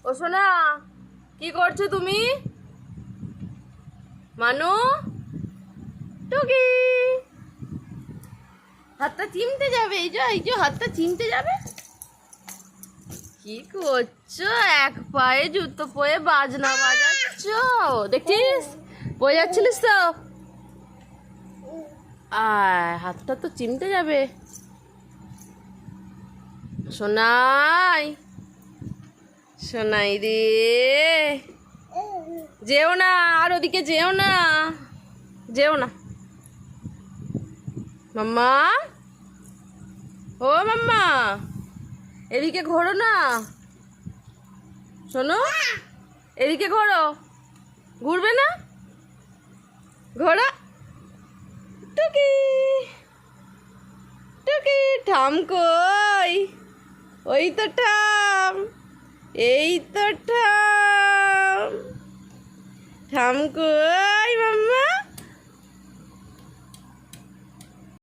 ও সোনা, কি করছো তুমি? মানু, টুকি, হাতটা চিমতে যাবে। এই যে হাতটা চিমতে যাবে। কি করছো? এক পায়ে জুতো পরে বাজনা বাজাচ্ছ, দেখছিস? পড়ে যাচ্ছিলিস তো। হাতটা তো চিমতে যাবে। সোনাই, সোনাই রে, যেও না, আর ওদিকে যেও না, যেও না। মাম্মা, ও মাম্মা, এদিকে ঘোরো না। শোনো, এদিকে ঘোরো। ঘুরবে না? ঘোরো। টুকি, টুকি, ঠাম কই? ওই তো ঠাম, এই তো ঠাম। ঠাম কই মাম্মা?